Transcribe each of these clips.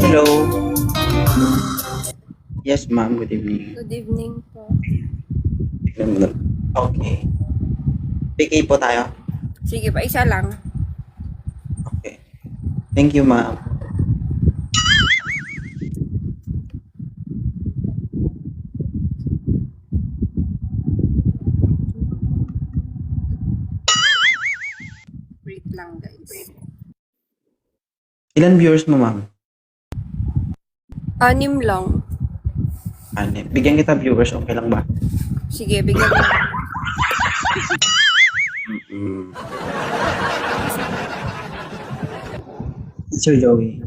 Hello. Yes, ma'am. Good evening. Good evening po. Tignan mo lang. Okay. PK po tayo. Sige pa, isa lang. Okay. Thank you, ma'am. Wait lang, guys. Ilan viewers mo, ma'am? 6 lang. Ano? Bigyan kita viewers. Okay lang ba? Sige, bigyan mo. Sir Joey.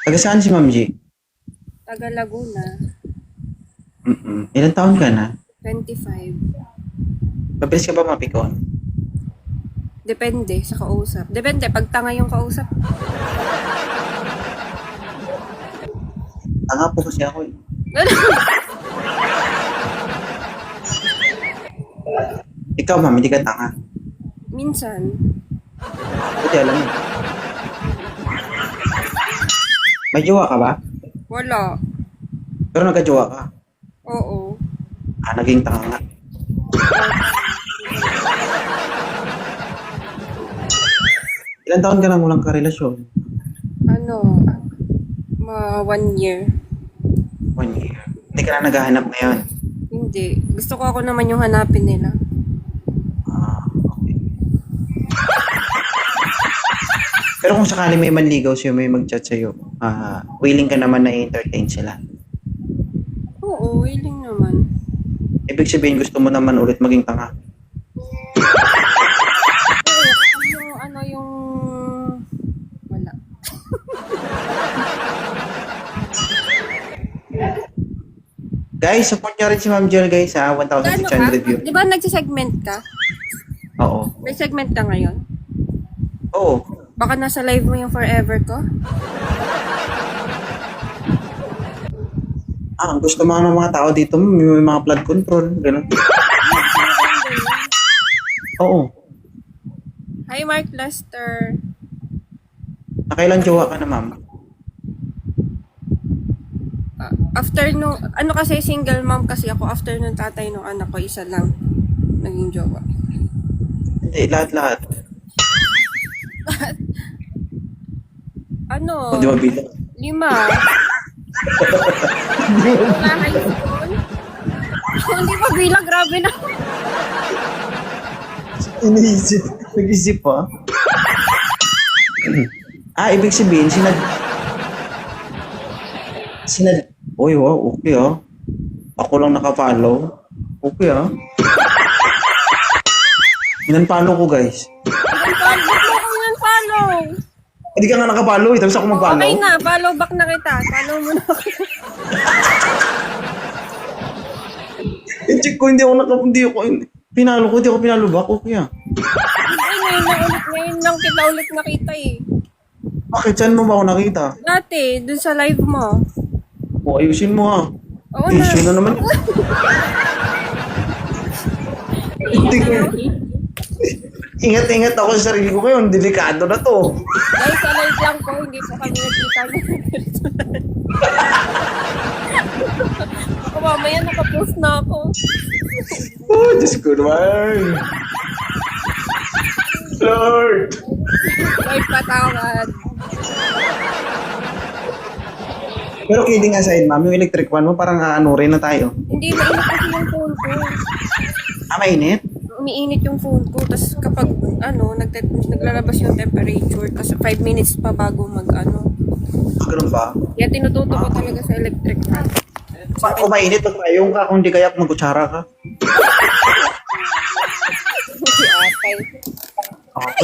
Taga saan si Ma'am G? Taga Laguna. Ilan taon ka na? 25. Mabilis ka ba mapikon? Depende sa kausap. Depende, pag tanga yung kausap. Tanga po kasi ako eh. Ikaw, ma'am, hindi ka tanga. Minsan. Buti alam mo. May jowa ka ba? Wala. Pero nagka-jowa ka. Oo. Naging tanga nga. Ilan taon ka nang walang karelasyon? Ano? 1 year. 1 year. Hindi ka na naghahanap ngayon. Hindi. Gusto ko ako naman yung hanapin nila. Okay. Pero kung sakali may manligaw sa'yo, may mag-chat sa'yo, willing ka naman na i-entertain sila. Oo, willing naman. Ibig sabihin, gusto mo naman ulit maging tanga. Ano yung... Wala. Guys, support nyo rin si Ma'am Jill, guys, ha? Ano ka? 1,600 views. Di ba nagsisegment ka? Oo. May segment ka ngayon? Oo. Baka nasa live mo yung forever ko? Ang gusto mga ng mga tao dito, may mga flood control, gano'n. Oo. Hi, Mark Lester. Nakailan jowa ka na, ma'am? After nung, ano kasi single mom kasi ako, after nung tatay nung anak ko, isa lang naging jowa. Hindi, lahat-lahat. Ano? O, di ba bilang? 5. Wala high school? Hindi pa bilang, grabe na. Iniisip. Nag-isip pa. Ibig sabihin, Uy, wow, okay Ako lang naka-follow. Okay Inan-follow ko, guys. Follow. Hindi ka nga naka-follow tapos ako mag-follow. Okay na, follow back na kita. Follow mo na ako. I-check ko, hindi ako pinalo back. Okay Ngayon lang kita ulit nakita eh. Bakit? Saan mo ba ako nakita? Dati, dun sa live mo. Ayusin mo Oo na. Issue na naman. Hindi ko. Ingat-ingat ako sa sarili ko ngayon. Delikado na to. Guys, sa live lang po, hindi po kami nakita ng personal. Ako mamaya nakapost na ako. Oh, Diyos ko naman. Lord. Lord, patawad. Pero kidding aside, ma'am, yung electric fan mo, parang rin na tayo. Hindi, mainit kasi yung phone ko. Mainit? Umiinit yung phone ko. Tapos kapag, naglalabas yung temperature, tapos 5 minutes pa bago Ganun ba? Kaya tinututo ko talaga sa electric fan. Kung mainit, magpayong ka. Kung di kaya, mag-kutsara ka. Si atay.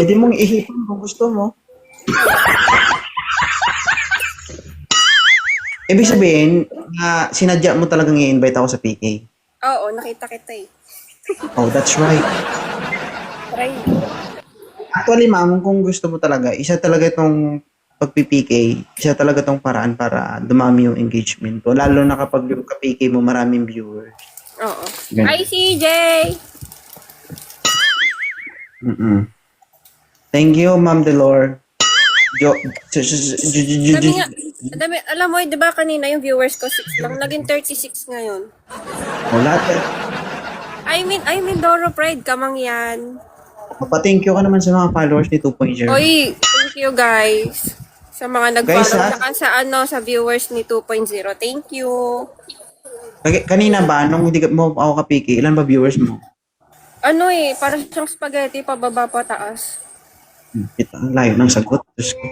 Pwede mong ihipan kung gusto mo. Ibig sabihin, sinadya mo talagang i-invite ako sa PK. Oo, nakita kita eh. Oh, that's right. Try. Actually, ma'am, kung gusto mo talaga, isa talaga itong pag-PK, isa talaga itong paraan para dumami yung engagement ko. Lalo na kapag yung ka-PK mo, maraming viewers. Oo. Ganun. Hi, CJ! Thank you, Ma'am Delor. Dami nga, dami, alam mo, di ba kanina yung viewers ko 6 lang, naging 36 ngayon. Wala. I mean, Doro Pride, kamang yan. Thank you ka naman sa mga followers ni 2.0. Oy, thank you guys. Sa mga Guys, nag-follow, saka sa sa viewers ni 2.0. Thank you. Kanina ba, nung hindi mo ako kapiki, ilan ba viewers mo? Ano parang siyang spaghetti, pababa pa taas. Kita, ang layo ng sagot. Diyos ko.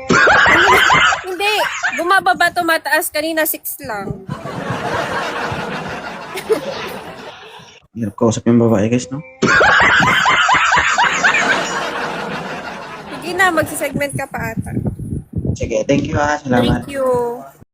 Hindi, bumababa tumataas. Kanina 6 lang. Hirap kausap yung babae, guys, no? Sige na, magsisegment ka pa ata. Sige, thank you ha. Salamat. Thank you.